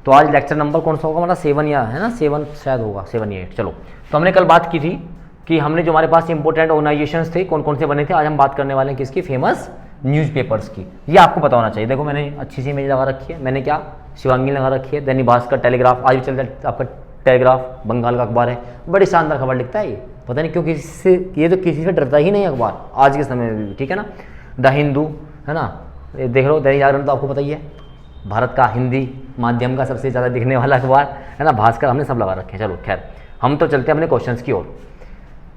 तो आज lecture number कौन सा होगा हमारा 7 या है ना 7 शायद होगा 7 या 8। चलो तो हमने कल बात की थी कि हमने जो हमारे पास इंपॉर्टेंट ऑर्गेनाइजेशंस थे कौन कौन से बने थे। आज हम बात करने वाले हैं किसकी, फेमस न्यूज़पेपर्स की। ये आपको पता होना चाहिए। देखो मैंने अच्छी सी इमेज लगा रखी है, मैंने क्या शिवांगी लगा रखी है, दैनिक भास्कर, टेलीग्राफ, आज भी चलता है आपका टेलीग्राफ, बंगाल का अखबार है, बड़ी शानदार खबर लिखता है ये, पता नहीं क्यों किसी से, ये तो किसी से डरता ही नहीं अखबार आज के समय में भी, ठीक है ना। द हिंदू है ना, देख लो, दैनिक जागरण तो आपको पता ही है, भारत का हिंदी माध्यम का सबसे ज़्यादा दिखने वाला अखबार है ना, भास्कर, हमने सब लगा रखे हैं। चलो खैर हम तो चलते हैं अपने क्वेश्चंस की ओर।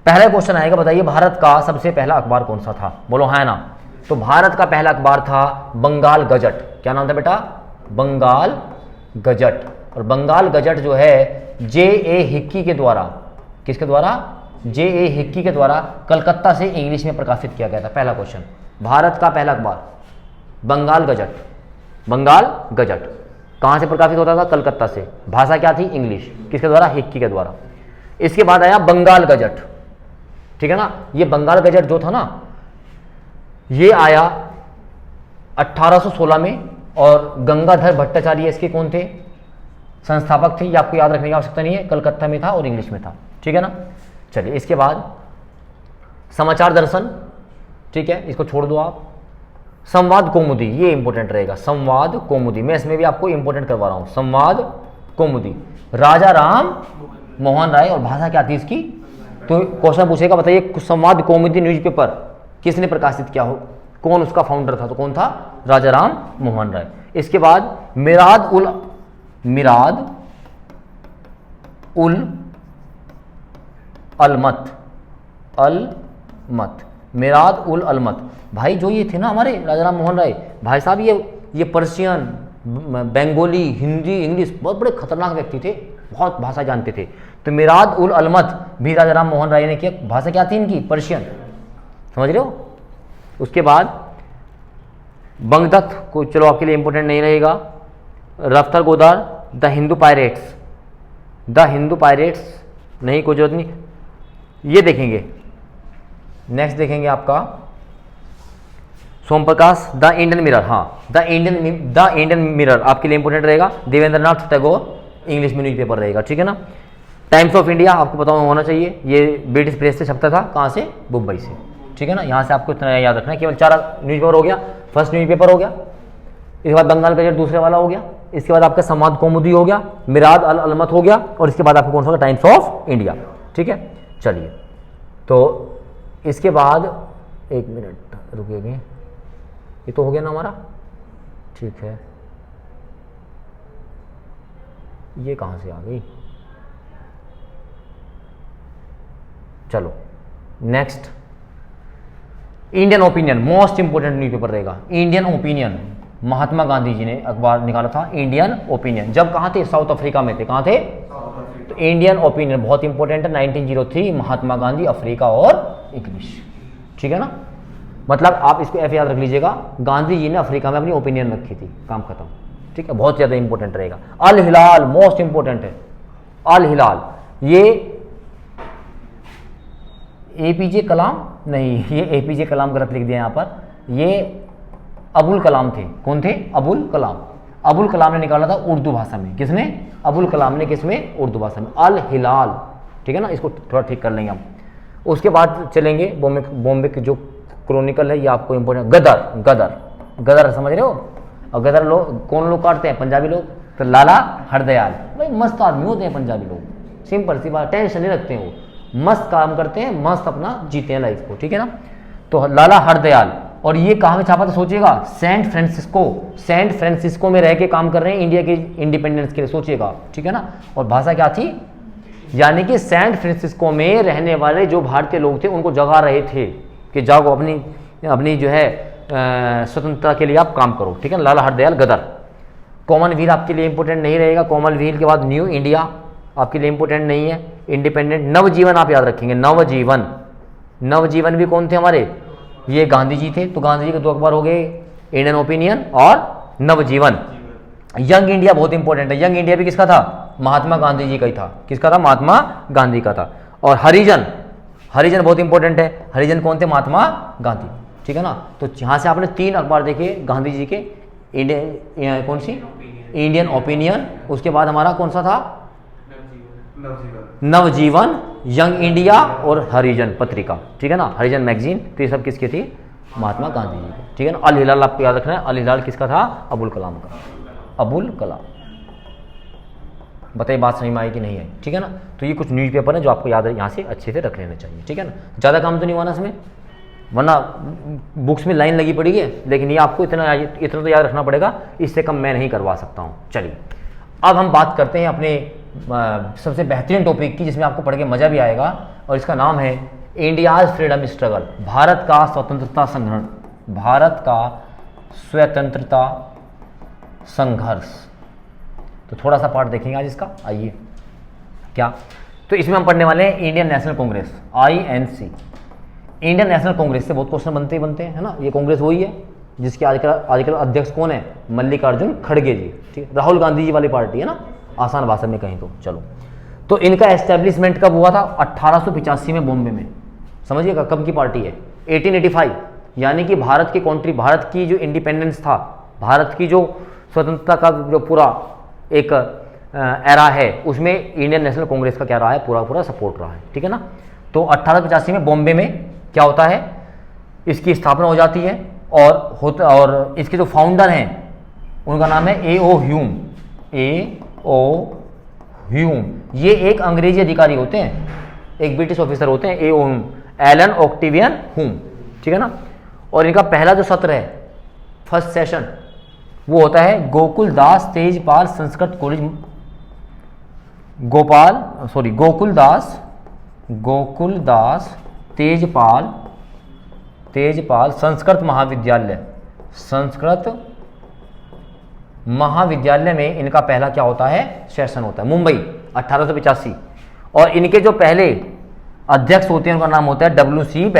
पहला क्वेश्चन आएगा, बताइए भारत का सबसे पहला अखबार कौन सा था, बोलो हाँ ना। तो भारत का पहला अखबार था बंगाल गजट। क्या नाम था बेटा, बंगाल गजट। और बंगाल गजट जो है J.A. हिक्की के द्वारा, किसके द्वारा, J.A. हिक्की के द्वारा कलकत्ता से इंग्लिश में प्रकाशित किया गया था। पहला क्वेश्चन, भारत का पहला अखबार बंगाल गजट। बंगाल गजट कहाँ से प्रकाशित होता था, कलकत्ता से, भाषा क्या थी, इंग्लिश, किसके द्वारा, हिक्की के द्वारा। इसके बाद आया बंगाल गजट, ठीक है ना। ये बंगाल गजट जो था ना, ये आया 1816 में, और गंगाधर भट्टाचार्य इसके कौन थे, संस्थापक थे। ये आपको याद रखने की आवश्यकता नहीं है, कलकत्ता में था और इंग्लिश में था, ठीक है ना। चलिए इसके बाद समाचार दर्शन, ठीक है, इसको छोड़ दो आप। संवाद कौमुदी, ये इंपॉर्टेंट रहेगा, संवाद कौमुदी, मैं इसमें भी आपको इंपॉर्टेंट करवा रहा हूं। संवाद कौमुदी, राजा राम मोहन राय, और भाषा क्या थी इसकी। तो क्वेश्चन पूछेगा, बताइए संवाद कौमुदी न्यूज़पेपर किसने प्रकाशित किया हो, कौन उसका फाउंडर था, तो कौन था, राजा राम मोहन राय। इसके बाद मिराद उल अलमत, मिराद उल अलमत, भाई जो ये थे ना हमारे राजा राम मोहन राय भाई साहब, ये पर्शियन, बंगाली, हिंदी, इंग्लिश, बहुत बड़े खतरनाक व्यक्ति थे, बहुत भाषा जानते थे। तो मिराद उल अलमत भी राजा राम मोहन राय ने किया। भाषा क्या थी इनकी, पर्शियन, समझ रहे हो। उसके बाद बंगदत्त को, चलो आपके लिए इंपॉर्टेंट नहीं रहेगा। रफ्तार गोदार, द हिंदू पायरेट्स, नहीं, कोई जरूरत नहीं, ये देखेंगे, नेक्स्ट देखेंगे आपका सोम प्रकाश, द इंडियन मिरर, हाँ द इंडियन मिरर आपके लिए इंपॉर्टेंट रहेगा। देवेंद्रनाथ टैगोर, इंग्लिश में न्यूज़पेपर रहेगा, ठीक है ना। टाइम्स ऑफ इंडिया आपको पता होना चाहिए, ये ब्रिटिश प्रेस से छपता था, कहाँ से, मुंबई से, ठीक है ना। यहाँ से आपको इतना याद रखना है, केवल 4 न्यूज़पेपर हो गया। फर्स्ट न्यूज़पेपर हो गया, इसके बाद बंगाल गजट दूसरे वाला हो गया, इसके बाद आपका संवाद कौमुदी हो गया, मिराद अल अलमत हो गया, और इसके बाद आपको कौन सा होगा, टाइम्स ऑफ इंडिया, ठीक है। चलिए तो इसके बाद एक मिनट रुकिएगा, ये तो हो गया ना हमारा, ठीक है, ये कहाँ से आ गई, चलो next, Indian opinion, most important newspaper रहेगा। इंडियन ओपिनियन, महात्मा गांधी जी ने अखबार निकाला था, इंडियन ओपिनियन। जब कहाँ थे, साउथ अफ्रीका में थे, कहाँ थे, तो इंडियन ओपिनियन बहुत इंपॉर्टेंट है। 1903 महात्मा गांधी, अफ्रीका और इंग्लिश, ठीक है ना। मतलब आप इसको ऐसे याद रख लीजिएगा, गांधी जी ने अफ्रीका में अपनी ओपिनियन रखी थी, काम खत्म, ठीक है, बहुत ज़्यादा इंपॉर्टेंट रहेगा। अल हिलाल मोस्ट इंपॉर्टेंट है, अल हिलाल, ये एपीजे कलाम नहीं, ये एपीजे कलाम गलत लिख दिया यहाँ पर, ये अबुल कलाम थे। कौन थे, अबुल कलाम। अबुल कलाम ने निकाला था उर्दू भाषा में, किसने, अबुल कलाम ने, किसमें, उर्दू भाषा में, अल हिलाल, ठीक है ना। इसको थोड़ा ठीक कर लेंगे हम। उसके बाद चलेंगे बॉम्बे के जो क्रॉनिकल है, ये आपको इंपॉर्टेंट। गदर समझ रहे हो। और गदर लोग कौन लोग काटते हैं, पंजाबी लोग, तो लाला हरदयाल, भाई मस्त आदमी होते हैं पंजाबी लोग, सिंपल सी बात, टेंशन नहीं रखते हैं, वो मस्त काम करते हैं, मस्त अपना जीते हैं लाइफ को, ठीक है ना। तो लाला हरदयाल, और ये कहाँ में छापा था, सोचिएगा, सेंट फ्रांसिस्को में रह के काम कर रहे हैं इंडिया के इंडिपेंडेंस के लिए, सोचिएगा, ठीक है ना। और भाषा क्या थी, यानी कि सेंट फ्रांसिस्को में रहने वाले जो भारतीय लोग थे उनको जगा रहे थे कि जाओ अपनी जो है स्वतंत्रता के लिए आप काम करो, ठीक है ना। लाला हरदयाल गदर। कॉमनवेल्थ आपके लिए इंपॉर्टेंट नहीं रहेगा। कॉमनवेल्थ के बाद न्यू इंडिया आपके लिए इंपॉर्टेंट नहीं है। इंडिपेंडेंट, नवजीवन आप याद रखेंगे, नवजीवन भी कौन थे हमारे, ये गांधी जी थे। तो गांधी जी के 2 अखबार हो गए, इंडियन ओपिनियन और नवजीवन। यंग इंडिया बहुत इंपॉर्टेंट है। यंग इंडिया भी किसका था, महात्मा गांधी जी का ही था। किसका था, महात्मा गांधी का था। और हरिजन बहुत इंपॉर्टेंट है। हरिजन कौन थे, महात्मा गांधी, ठीक है ना। तो यहाँ से आपने 3 अखबार देखे गांधी जी के, इंडियन कौन सी, इंडियन ओपिनियन, उसके बाद हमारा कौन सा था, नवजीवन। नवजीवन, यंग इंडिया और हरिजन पत्रिका, ठीक है ना, हरिजन मैगजीन। तो ये सब किसकी थी, महात्मा गांधी जी की, ठीक है ना। अल हिलाल आपको याद रखना है, अल हिलाल किसका था, अबुल कलाम का, अबुल कलाम। बताइए बात समझ में आई कि नहीं आई, ठीक है ना। तो ये कुछ न्यूज़पेपर है जो आपको याद है, यहाँ से अच्छे से रख लेने चाहिए, ठीक है ना। ज़्यादा काम तो नहीं हुआ ना इसमें, वरना बुक्स में लाइन लगी पड़ी है, लेकिन ये आपको इतना तो याद रखना पड़ेगा, इससे कम मैं नहीं करवा सकता हूँ। चलिए अब हम बात करते हैं अपने सबसे बेहतरीन टॉपिक की, जिसमें आपको पढ़ के मज़ा भी आएगा, और इसका नाम है इंडियाज फ्रीडम स्ट्रगल, भारत का स्वतंत्रता संग्राम, भारत का स्वतंत्रता संघर्ष। तो थोड़ा सा पार्ट देखेंगे आज इसका, आइए क्या। तो इसमें हम पढ़ने वाले हैं Indian National Congress, INC। Indian National Congress से बहुत क्वेश्चन बनते ही बनते हैं, है ना। ये कांग्रेस वही है जिसके आजकल अध्यक्ष कौन है, मल्लिकार्जुन खड़गे जी, ठीक, राहुल गांधी जी वाली पार्टी है ना, आसान भाषा में कहीं तो। चलो, तो इनका एस्टेब्लिशमेंट कब हुआ था, 1885 में बॉम्बे में। समझिएगा कब की पार्टी है, 1885, यानी कि भारत की कंट्री, भारत की जो इंडिपेंडेंस था, भारत की जो स्वतंत्रता का जो पूरा एक एरा है, उसमें इंडियन नेशनल कांग्रेस का क्या रहा है, पूरा सपोर्ट रहा है, ठीक है ना। तो 1885 में बॉम्बे में क्या होता है, इसकी स्थापना हो जाती है, और इसके जो फाउंडर हैं उनका नाम है A.O. Hume, A.O. ह्यूम। ये एक अंग्रेजी अधिकारी होते हैं, एक ब्रिटिश ऑफिसर होते हैं, A.O. Hume, Elon Octavian Hume, ठीक है ना। और इनका पहला जो सत्र है, फर्स्ट सेशन, वो होता है गोकुल दास तेजपाल संस्कृत कॉलेज, गोकुल दास तेजपाल संस्कृत महाविद्यालय में इनका पहला क्या होता है, सेशन होता है, मुंबई 1885। और इनके जो पहले अध्यक्ष होते हैं उनका नाम होता है WC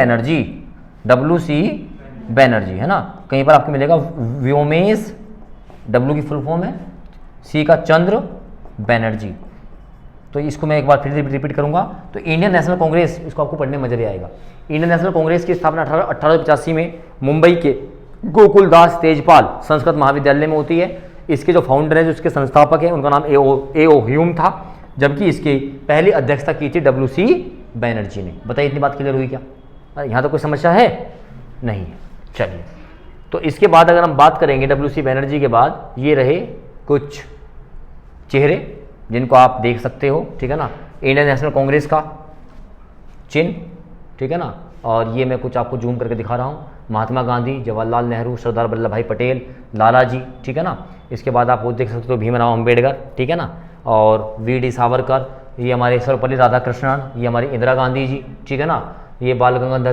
बैनर्जी, है ना। कहीं पर आपको मिलेगा व्योमेश, W की फुल फॉर्म है, C का चंद्र बैनर्जी। तो इसको मैं एक बार फिर रिपीट करूंगा। तो इंडियन नेशनल कांग्रेस, इसको आपको पढ़ने में मजा भी आएगा। इंडियन नेशनल कांग्रेस की स्थापना 1885 में मुंबई के गोकुल दास तेजपाल संस्कृत महाविद्यालय में होती है। इसके जो फाउंडर है, जो इसके संस्थापक है, उनका नाम A.O. ह्यूम था, जबकि इसकी पहली अध्यक्षता की थी WC बैनर्जी ने। बताइए इतनी बात क्लियर हुई क्या, यहाँ तो कोई समस्या है नहीं है। चलिए, तो इसके बाद अगर हम बात करेंगे WC बैनर्जी के बाद, ये रहे कुछ चेहरे जिनको आप देख सकते हो, ठीक है ना। इंडियन नेशनल कांग्रेस का चिन्ह, ठीक है ना। और ये मैं कुछ आपको जूम करके दिखा रहा हूँ, महात्मा गांधी, जवाहरलाल नेहरू, सरदार वल्लभ भाई पटेल, लाला जी, ठीक है ना। इसके बाद आप वो देख सकते हो भीमराव अम्बेडकर, ठीक है ना, और V.D. सावरकर, ये हमारे सर्वपल्ली राधाकृष्णन, ये हमारी इंदिरा गांधी जी, ठीक है ना। ये बाल गंगाधर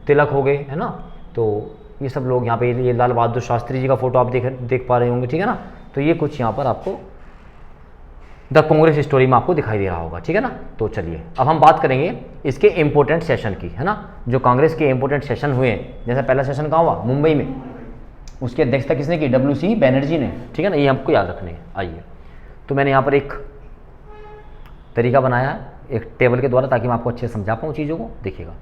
तिलक हो गए, है ना। तो ये सब लोग यहाँ पे, ये लाल बहादुर शास्त्री जी का फोटो आप देख पा रहे होंगे, ठीक है ना। तो ये कुछ यहाँ पर आपको द कांग्रेस स्टोरी में आपको दिखाई दे रहा होगा, ठीक है ना। तो चलिए अब हम बात करेंगे इसके इंपॉर्टेंट सेशन की, है ना। जो कांग्रेस के इंपॉर्टेंट सेशन हुए, जैसे पहला सेशन कहाँ हुआ, मुंबई में, उसकी अध्यक्षता किसने की, WC बैनर्जी ने, ठीक है ना। ये हमको याद रखने हैं। आइए, तो मैंने यहाँ पर एक तरीका बनाया है, एक टेबल के द्वारा, ताकि मैं आपको अच्छे से समझा पाऊँ चीज़ों को। देखिएगा,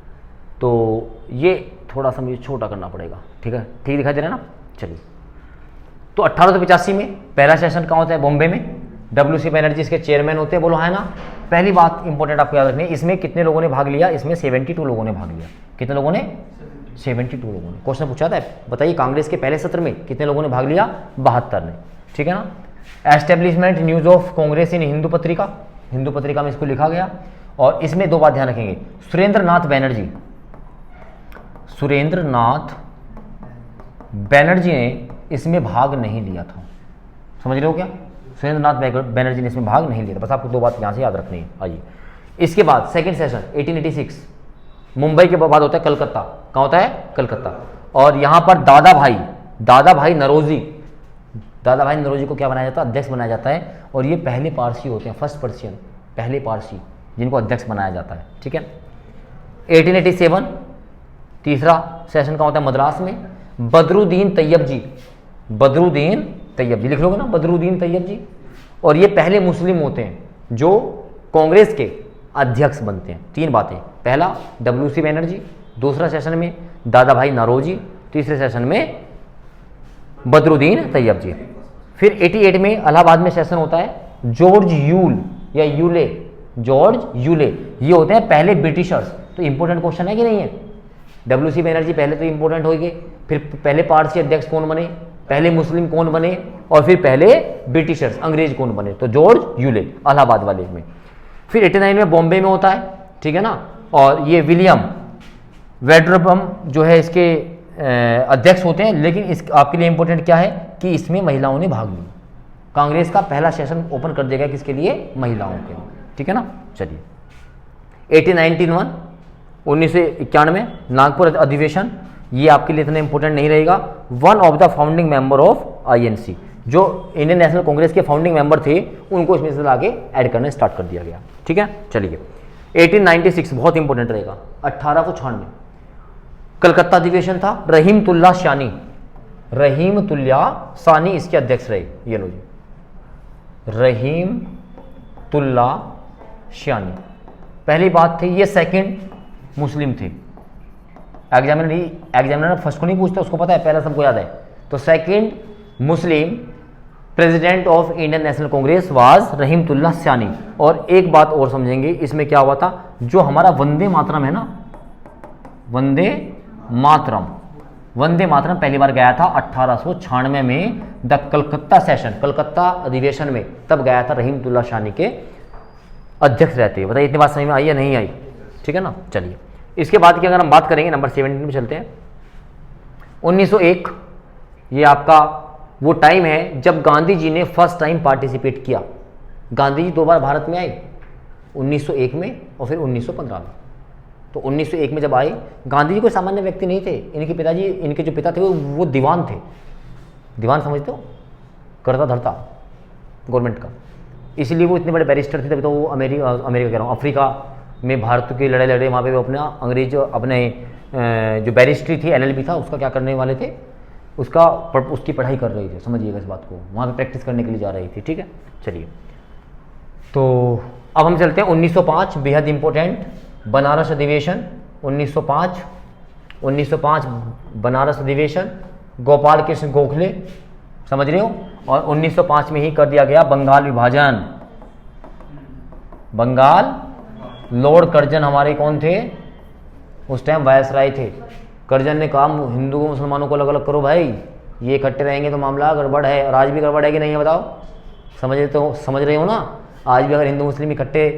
तो ये थोड़ा सा मुझे छोटा करना पड़ेगा, ठीक है, ठीक दिखाई दे रहा है ना। चलिए, तो 1885 में पहला सेशन कहाँ होता है, बॉम्बे में। WC बैनर्जी इसके चेयरमैन होते हैं, बोलो है ना। पहली बात इंपॉर्टेंट आपको याद रखनी है, इसमें कितने लोगों ने भाग लिया, इसमें 72 लोगों ने भाग लिया। कितने लोगों ने, 72 लोगों ने। क्वेश्चन पूछा था, बताइए कांग्रेस के पहले सत्र में कितने लोगों ने भाग लिया, 72 ने, ठीक है ना। एस्टेब्लिशमेंट न्यूज ऑफ कांग्रेस इन हिंदू पत्रिका में इसको लिखा गया। और इसमें दो बात ध्यान रखेंगे, सुरेंद्र नाथ बैनर्जी ने इसमें भाग नहीं लिया था। समझ रहे हो क्या, सुरेंद्र नाथ बैनर्जी ने इसमें भाग नहीं लिया था। बस आपको दो बात यहाँ से याद रखनी है। आइए, इसके बाद सेकंड सेशन 1886 मुंबई के बाद होता है कलकत्ता। कहाँ होता है, कलकत्ता। और यहाँ पर दादा भाई नरोजी को क्या बनाया जाता है, अध्यक्ष बनाया जाता है। और ये पहले पारसी होते हैं, फर्स्ट पर्शियन, पहले पारसी जिनको अध्यक्ष बनाया जाता है, ठीक है। 1887 तीसरा सेशन का होता है मद्रास में। बदरुद्दीन तैयब जी लिख लोगे ना, बदरुद्दीन तैयब जी। और ये पहले मुस्लिम होते हैं जो कांग्रेस के अध्यक्ष बनते हैं। तीन बातें, पहला WC बैनर्जी, दूसरा सेशन में दादा भाई नौरोजी, तीसरे सेशन में बदरुद्दीन तैयब जी। फिर 88 में इलाहाबाद में सेशन होता है जॉर्ज यूल या यूले, जॉर्ज यूले, ये होते हैं पहले ब्रिटिशर्स। तो इंपॉर्टेंट क्वेश्चन है कि नहीं है? WC बनर्जी पहले तो इंपॉर्टेंट हो गए, फिर पहले पारसी अध्यक्ष कौन बने, पहले मुस्लिम कौन बने, और फिर पहले ब्रिटिशर्स अंग्रेज कौन बने, तो जॉर्ज यूले इलाहाबाद वाले में। फिर 89 में बॉम्बे में होता है, ठीक है ना, और ये विलियम वेड्रबम जो है इसके अध्यक्ष होते हैं। लेकिन इस आपके लिए इंपॉर्टेंट क्या है कि इसमें महिलाओं ने भाग लिया, कांग्रेस का पहला सेशन ओपन कर दिया गया किसके लिए? महिलाओं के, ठीक है ना। चलिए 1991 नागपुर अधिवेशन, ये आपके लिए इतना इंपॉर्टेंट नहीं रहेगा। One of the founding member of INC, जो इंडियन नेशनल कांग्रेस के फाउंडिंग मेंबर थे, उनको इसमें से आगे ऐड करना स्टार्ट कर दिया गया, ठीक है। चलिए 1896 बहुत इंपॉर्टेंट रहेगा। 1896 कलकत्ता अधिवेशन था, रहीमतुल्लाह सानी, रहीमतुल्लाह सानी इसके अध्यक्ष रहे। ये लो जी, रहीमतुल्लाह सानी पहली बात थी, ये सेकंड मुस्लिम थे। एग्जामिनर फर्स्ट को नहीं पूछता, उसको पता है, पहला सबको याद है। तो second Muslim president of Indian National Congress was Rahimtullah Sayani. और एक बात और समझेंगे, इसमें क्या हुआ था, जो हमारा वंदे मातरम है ना, वंदे मातरम पहली बार गया था 1896 में द कलकत्ता सेशन, कलकत्ता अधिवेशन में, तब गया था रहीमतुल्लाह सानी के अध्यक्ष रहते। बताइए इतनी बात समझ में आई या नहीं आई? ठीक है ना। चलिए इसके बाद की अगर हम बात करेंगे नंबर 17 में चलते हैं। 1901 ये आपका वो टाइम है जब गांधी जी ने फर्स्ट टाइम पार्टिसिपेट किया। गांधी जी 2 बार भारत में आए, 1901 में और फिर 1915 में। तो 1901 में जब आए, गांधी जी कोई सामान्य व्यक्ति नहीं थे, इनके पिताजी, इनके जो पिता थे वो दीवान थे। दीवान समझते हो, करता धरता गवर्नमेंट का, इसीलिए वो इतने बड़े बैरिस्टर थे। तभी तो वो अमेरिका कह रहा हूँ, अफ्रीका में भारत की लड़ाई लड़े, वहाँ पे वो अपना अंग्रेज अपने जो बैरिस्ट्री थी, LLB था, उसका क्या करने वाले थे, उसकी पढ़ाई कर रहे थे, समझिएगा इस बात को, वहाँ पे प्रैक्टिस करने के लिए जा रही थी। ठीक है, चलिए तो अब हम चलते हैं 1905, बेहद इंपॉर्टेंट बनारस अधिवेशन। 1905 बनारस अधिवेशन, गोपाल कृष्ण गोखले, समझ रहे हो। और 1905 में ही कर दिया गया बंगाल विभाजन। बंगाल, लॉर्ड कर्जन हमारे कौन थे उस टाइम? वायसराय थे। कर्जन ने कहा हिंदू मुसलमानों को अलग अलग करो भाई, ये इकट्ठे रहेंगे तो मामला गड़बड़ है। और आज भी गड़बड़ है कि नहीं है बताओ? समझ रहे हो ना। आज भी अगर हिंदू मुस्लिम इकट्ठे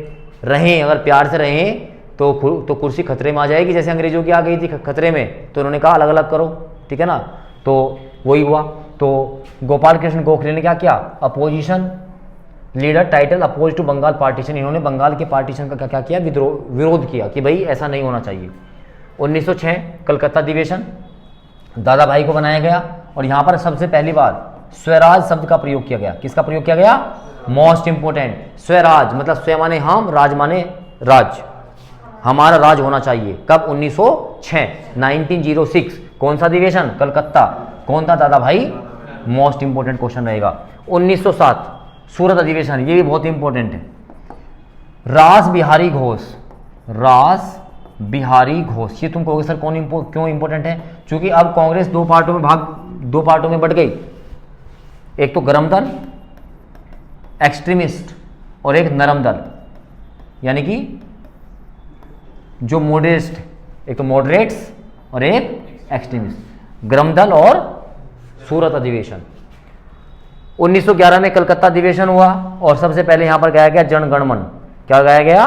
रहें, अगर प्यार से रहें तो कुर्सी खतरे में आ जाएगी, जैसे अंग्रेजों की आ गई थी खतरे में। तो उन्होंने कहा अलग अलग करो, ठीक है ना। तो वही हुआ। तो गोपाल कृष्ण गोखले ने क्या किया? Opposition leader title oppose to Bengal partition. इन्होंने बंगाल के पार्टीशन का क्या किया? विरोध किया कि भाई ऐसा नहीं होना चाहिए। 1906 कलकत्ता अधिवेशन, दादा भाई को बनाया गया। और यहाँ पर सबसे पहली बार स्वराज शब्द का प्रयोग किया गया। किसका प्रयोग किया गया? मोस्ट इंपोर्टेंट, स्वराज मतलब स्व माने हम, राज माने राज, हमारा राज होना चाहिए। कब? 1906 1906। कौन सा अधिवेशन? कलकत्ता। कौन था? दादा भाई। मोस्ट इंपोर्टेंट क्वेश्चन रहेगा। 1907 सूरत अधिवेशन, ये भी बहुत इंपॉर्टेंट है। रास बिहारी घोष, रास बिहारी घोष, ये तुम कहोगे सर क्यों इंपॉर्टेंट है? क्योंकि अब कांग्रेस दो पार्टों में बढ़ गई। एक तो गरम दल एक्सट्रीमिस्ट और एक नरम दल, यानी कि जो मॉडरेट, एक तो मॉडरेट्स और एक एक्सट्रीमिस्ट, गरम दल और सूरत अधिवेशन। 1911 में कलकत्ता अधिवेशन हुआ और सबसे पहले यहां पर गाया गया जनगणमन। क्या गाया गया?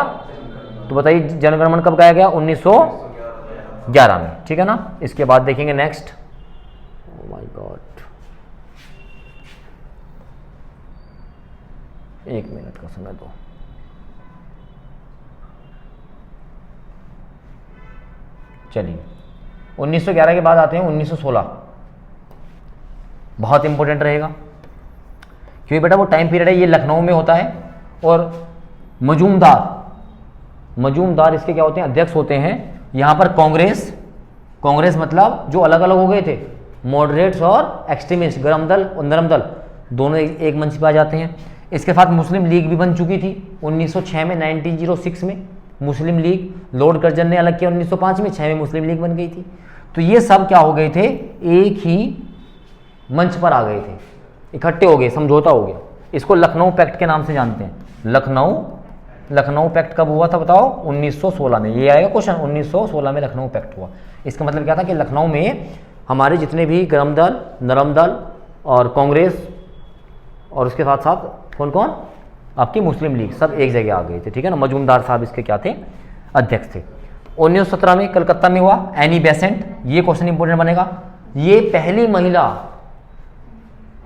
तो बताइए जनगणमन कब गाया गया? 1911 में, ठीक है ना। इसके बाद देखेंगे नेक्स्ट। ओह माय गॉड, एक मिनट का समय दो। चलिए 1911 के बाद आते हैं 1916। बहुत इंपॉर्टेंट रहेगा क्योंकि बेटा वो टाइम पीरियड है, ये लखनऊ में होता है। और मजूमदार इसके क्या होते हैं? अध्यक्ष होते हैं। यहां पर कांग्रेस मतलब जो अलग अलग हो गए थे, मॉडरेट्स और एक्सट्रीमिस्ट, गरम दल और नरम दल, दोनों एक मंच पर आ जाते हैं। इसके साथ मुस्लिम लीग भी बन चुकी थी 1906 में, 1906 में मुस्लिम लीग। लॉर्ड कर्जन ने अलग किया 1905 में, 6 में मुस्लिम लीग बन गई थी। तो ये सब क्या हो गए थे? एक ही मंच पर आ गए थे, इकट्ठे हो गए, समझौता हो गया। इसको लखनऊ पैक्ट के नाम से जानते हैं। लखनऊ पैक्ट कब हुआ था बताओ? 1916 में। ये आएगा क्वेश्चन, 1916 में लखनऊ पैक्ट हुआ। इसका मतलब क्या था कि लखनऊ में हमारे जितने भी गरम दल, नरम दल और कांग्रेस और उसके साथ साथ कौन कौन, आपकी मुस्लिम लीग, सब एक जगह आ गए थे, ठीक है ना। मजूमदार साहब इसके क्या थे? अध्यक्ष थे। 1917 में कलकत्ता में हुआ एनी बेसेंट। ये क्वेश्चन इंपोर्टेंट बनेगा। ये पहली महिला,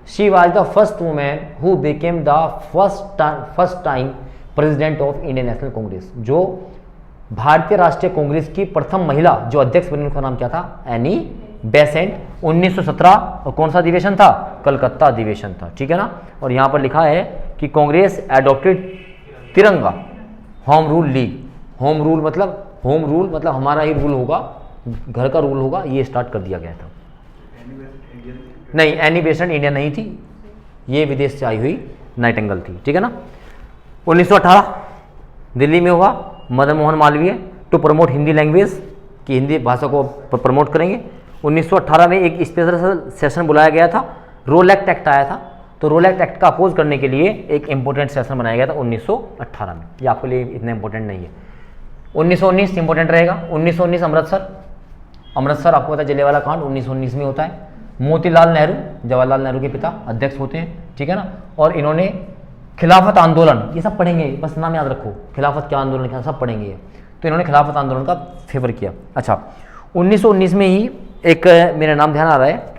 she was the first women who became the first time president of Indian National Congress. जो भारतीय राष्ट्रीय कांग्रेस की प्रथम महिला जो अध्यक्ष बनी, उनका नाम क्या था? Annie Besant. 1917 और कौन सा अधिवेशन था? कलकत्ता अधिवेशन था, ठीक है ना। और यहाँ पर लिखा है कि कांग्रेस एडॉप्टेड तिरंगा home rule league. Home rule मतलब हमारा ही रूल होगा, घर का रूल होगा, ये स्टार्ट कर दिया गया था। नहीं, एनी बेसेंट इंडिया नहीं थी, ये विदेश से आई हुई नाइटिंगेल थी, ठीक है ना। 1918 दिल्ली में हुआ Madan Mohan Malviya to promote Hindi language, कि हिंदी भाषा को प्रमोट करेंगे। 1918 में एक स्पेशल सेशन बुलाया गया था, रोल एक्ट आया था, तो रोल एक्ट का अपोज करने के लिए एक इंपॉर्टेंट सेशन बनाया गया था 1918 में। ये आपके लिए इतना इंपॉर्टेंट नहीं है। 1919 इंपॉर्टेंट रहेगा। 1919 अमृतसर आपको पता है जलियांवाला कांड 1919 में होता है। मोतीलाल नेहरू, जवाहरलाल नेहरू के पिता, अध्यक्ष होते हैं, ठीक है ना। और इन्होंने खिलाफत आंदोलन, ये सब पढ़ेंगे, बस नाम याद रखो, खिलाफत क्या आंदोलन क्या, सब पढ़ेंगे ये। तो इन्होंने खिलाफत आंदोलन का फेवर किया। अच्छा, 1919 में ही एक मेरा नाम ध्यान आ रहा है,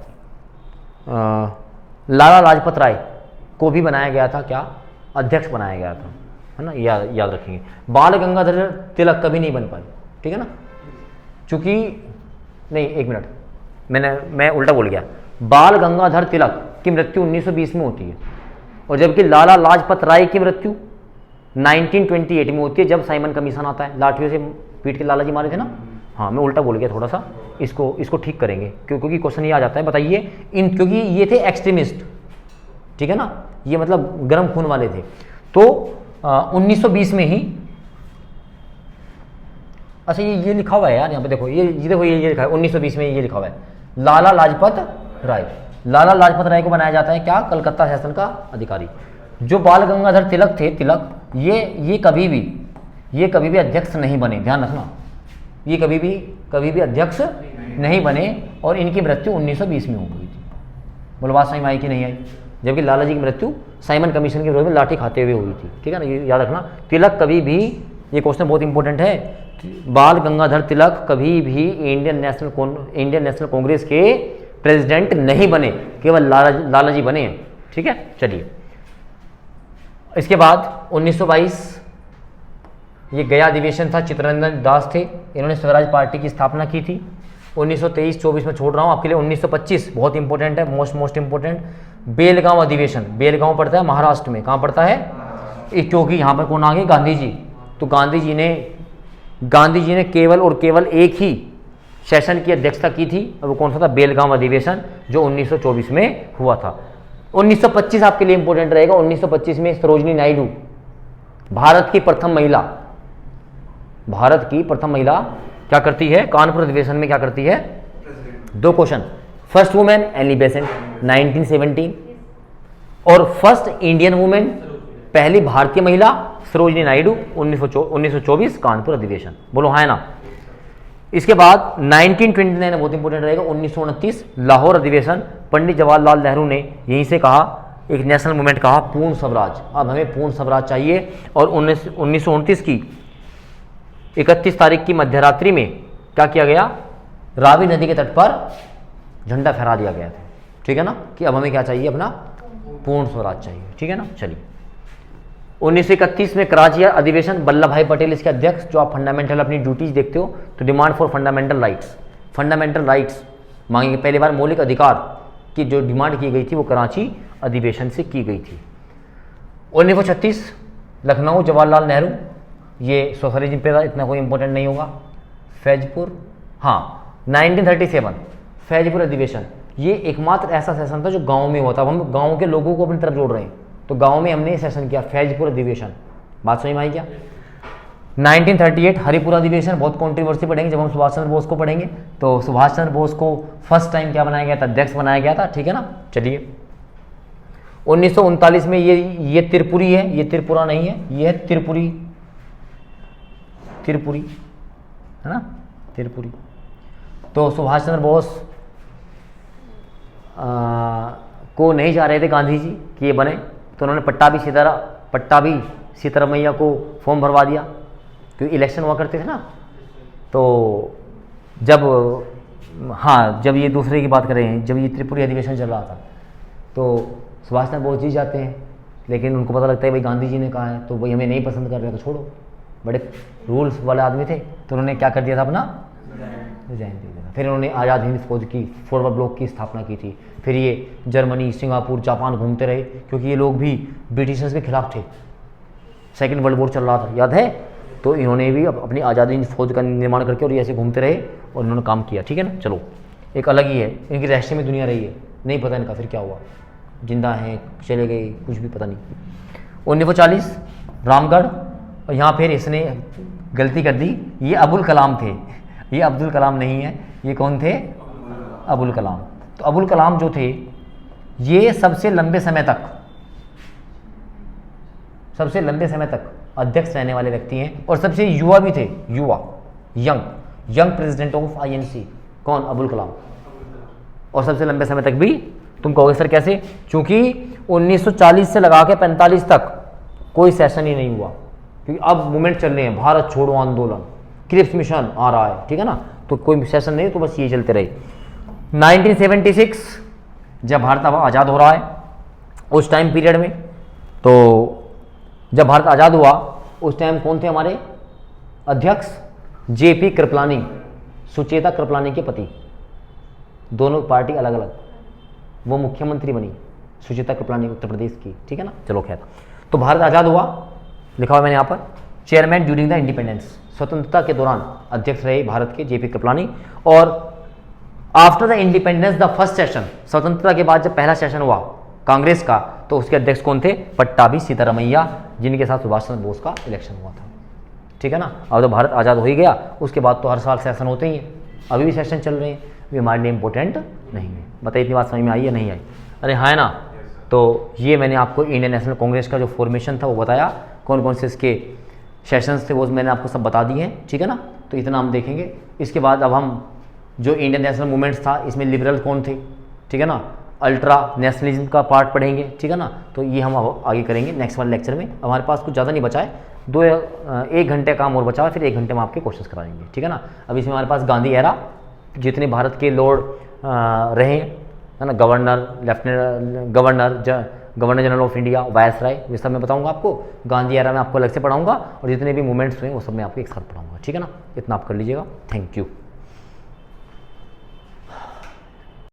लाला लाजपत राय को भी बनाया गया था, क्या? अध्यक्ष बनाया गया था, है ना, याद रखेंगे। बाल गंगाधर तिलक कभी नहीं बन पाए, ठीक है ना, चूंकि नहीं, एक मिनट, मैं उल्टा बोल गया। बाल गंगाधर तिलक की मृत्यु 1920 में होती है, और जबकि लाला लाजपत राय की मृत्यु 1928 में होती है, जब साइमन कमीशन आता है। लाठियों से पीट के लाला जी मारे थे ना। हाँ, मैं उल्टा बोल गया थोड़ा सा, इसको ठीक करेंगे क्योंकि क्वेश्चन ये आ जाता है। बताइए क्योंकि ये थे एक्सट्रीमिस्ट, ठीक है ना, ये मतलब गर्म खून वाले थे। तो 1920 में ही, अच्छा ये लिखा हुआ है यार यहाँ पे, देखो ये लिखा है 1920 में, ये लिखा हुआ है लाला लाजपत राय को बनाया जाता है क्या? कलकत्ता शासन का अधिकारी। जो बाल गंगाधर तिलक थे, ये कभी भी अध्यक्ष नहीं बने, ध्यान रखना, ये कभी भी अध्यक्ष नहीं बने, और इनकी मृत्यु 1920 में हो गई थी। बोलो बात समझ में आई कि नहीं आई? जबकि लाला जी की मृत्यु साइमन कमीशन के विरोध में लाठी खाते हुए हुई थी, ठीक है ना, ये याद रखना। तिलक कभी भी, ये क्वेश्चन बहुत इंपॉर्टेंट है, बाल गंगाधर तिलक कभी भी इंडियन नेशनल कांग्रेस के प्रेसिडेंट नहीं बने, केवल लाला जी बने हैं, ठीक है। चलिए, इसके बाद 1922 ये गया अधिवेशन था, चित्तरंजन दास थे, इन्होंने स्वराज पार्टी की स्थापना की थी। 1923-24 में छोड़ रहा हूँ आपके लिए। 1925 बहुत इंपॉर्टेंट है, मोस्ट इंपॉर्टेंट, बेलगांव अधिवेशन। बेलगांव पड़ता है महाराष्ट्र में, कहाँ पड़ता है? क्योंकि यहाँ पर कौन आ गए? गांधी जी। तो गांधी जी ने केवल और केवल एक ही सेशन की अध्यक्षता की थी, और वो कौन सा था? बेलगांव अधिवेशन, जो 1924 में हुआ था। 1925 आपके लिए इंपॉर्टेंट रहेगा। 1925 में सरोजिनी नायडू, भारत की प्रथम महिला क्या करती है? कानपुर अधिवेशन में क्या करती है? दो question, first women Annie Besant 1917, और फर्स्ट इंडियन वुमेन, पहली भारतीय महिला सरोजिनी नायडू 1924 कानपुर अधिवेशन। बोलो हाँ ना। इसके बाद 1929 बहुत इंपॉर्टेंट रहेगा, 1929 लाहौर अधिवेशन। पंडित जवाहरलाल नेहरू ने यहीं से कहा, एक नेशनल मूवमेंट कहा, पूर्ण स्वराज, अब हमें पूर्ण स्वराज चाहिए। और 1929 की 31 तारीख की मध्यरात्रि में क्या किया गया? रावी नदी के तट पर झंडा फहरा दिया गया था, ठीक है ना, कि अब हमें क्या चाहिए? अपना पूर्ण स्वराज चाहिए, ठीक है ना। चलिए, 1931 में कराची अधिवेशन, वल्लभ भाई पटेल इसके अध्यक्ष। जो आप फंडामेंटल अपनी ड्यूटीज देखते हो, तो डिमांड फॉर फंडामेंटल राइट्स मांगेंगे। पहली बार मौलिक अधिकार की जो डिमांड की गई थी, वो कराची अधिवेशन से की गई थी। 1936 लखनऊ, जवाहरलाल नेहरू, ये सोशलिज्म पे था, इतना कोई इंपॉर्टेंट नहीं होगा। फैजपुर, हाँ 1937 फैजपुर अधिवेशन, ये एकमात्र ऐसा सेशन था जो गांव में हुआ था। हम गांव के लोगों को अपनी तरफ जोड़ रहे हैं, तो गांव में हमने सेशन किया, फैजपुर अधिवेशन। बात समझ में आई क्या? 1938 हरिपुरा अधिवेशन, बहुत कंट्रोवर्सी पढ़ेंगे जब हम सुभाष चंद्र बोस को पढ़ेंगे। तो सुभाष चंद्र बोस को फर्स्ट टाइम क्या बनाया गया था? अध्यक्ष बनाया गया था, ठीक है ना। चलिए, 1939 में ये त्रिपुरी है, ये त्रिपुरा नहीं है, ये है त्रिपुरी, त्रिपुरी है ना, त्रिपुरी। तो सुभाष चंद्र बोस को नहीं चाह रहे थे गांधी जी कि ये बने, तो उन्होंने पट्टाभी सीतारमैया को फॉर्म भरवा दिया, क्योंकि इलेक्शन हुआ करते थे ना। तो जब ये दूसरे की बात कर रहे हैं, जब ये त्रिपुरी अधिवेशन चल रहा था तो सुभाष चंद्र बोस जी जाते हैं, लेकिन उनको पता लगता है भाई गांधी जी ने कहा है तो भाई हमें नहीं पसंद कर रहे तो छोड़ो, बड़े रूल्स वाले आदमी थे, तो उन्होंने क्या कर दिया था, अपना रिजाइन दे दिया था। फिर उन्होंने आज़ाद हिंद फौज की, फॉरवर्ड ब्लॉक की स्थापना की थी। फिर ये जर्मनी, सिंगापुर, जापान घूमते रहे, क्योंकि ये लोग भी ब्रिटिशर्स के खिलाफ थे, सेकेंड वर्ल्ड वॉर चल रहा था, याद है। तो इन्होंने भी अपनी आज़ादी हिंद फौज का निर्माण करके और ये ऐसे घूमते रहे और इन्होंने काम किया, ठीक है ना। चलो, एक अलग ही है, इनकी रहस्यमय दुनिया रही है, नहीं पता इनका फिर क्या हुआ, जिंदा हैं, चले गए, कुछ भी पता नहीं। 1940 रामगढ़, और यहाँ फिर इसने गलती कर दी, ये अबुल कलाम थे, ये अब्दुल कलाम नहीं है, ये कौन थे, अबुल कलाम। तो अबुल कलाम जो थे ये सबसे लंबे समय तक अध्यक्ष रहने वाले व्यक्ति हैं, और सबसे युवा भी थे, यंग प्रेसिडेंट ऑफ आईएनसी, कौन, अबुल कलाम। और सबसे लंबे समय तक भी, तुम कहोगे सर कैसे, क्योंकि 1940 से लगा के 45 तक कोई सेशन ही नहीं हुआ, क्योंकि अब मूवमेंट चल रहे हैं, भारत छोड़ो आंदोलन, क्रिप्स मिशन आ रहा है, ठीक है ना, तो कोई सेशन नहीं, तो बस ये चलते रहे। 1976 जब भारत आज़ाद हो रहा है, उस टाइम पीरियड में, तो जब भारत आज़ाद हुआ उस टाइम कौन थे हमारे अध्यक्ष, जेपी कृपलानी, सुचेता कृपलानी के पति, दोनों पार्टी अलग अलग, वो मुख्यमंत्री बनी सुचेता कृपलानी उत्तर प्रदेश की, ठीक है ना। चलो खैर, तो भारत आज़ाद हुआ, लिखा हुआ मैंने यहाँ पर, चेयरमैन ड्यूरिंग द इंडिपेंडेंस, स्वतंत्रता के दौरान अध्यक्ष रहे भारत के जेपी कृपलानी। और after the independence the first session, स्वतंत्रता के बाद जब पहला सेशन हुआ कांग्रेस का, तो उसके अध्यक्ष कौन थे, पट्टाभी सीतारमैया, जिनके साथ सुभाष चंद्र बोस का इलेक्शन हुआ था, ठीक है ना। अब तो भारत आज़ाद हो ही गया, उसके बाद तो हर साल सेशन होते ही हैं, अभी भी सेशन चल रहे हैं, वे हमारे लिए इंपॉर्टेंट नहीं है। बताइए इतनी बात समझ में आई या नहीं आई, अरे हाँ ना। तो ये मैंने आपको इंडियन नेशनल कांग्रेस का जो फॉर्मेशन था वो बताया, कौन कौन से इसके सेशंस थे वो मैंने आपको सब बता दिए हैं, ठीक है ना। तो इतना हम देखेंगे। इसके बाद अब हम जो इंडियन नेशनल मूवमेंट्स था, इसमें लिबरल कौन थे, ठीक है ना, अल्ट्रा नेशनलिज्म का पार्ट पढ़ेंगे, ठीक है ना। तो ये हम अब आगे करेंगे नेक्स्ट वाले लेक्चर में। हमारे पास कुछ ज़्यादा नहीं बचा है, 1 घंटे काम और बचा है, फिर 1 घंटे में आपके क्वेश्चन कराएंगे, ठीक है ना। अब इसमें हमारे पास गांधी एरा, जितने भारत के लॉर्ड रहे है ना, governor general of India, viceroy, ये सब मैं बताऊंगा आपको। गांधी एरा में आपको अलग से पढ़ाऊंगा, और जितने भी मूवमेंट्स हुए वो सब मैं आपको एक साथ पढ़ाऊंगा, ठीक है ना। इतना आप कर लीजिएगा, थैंक यू।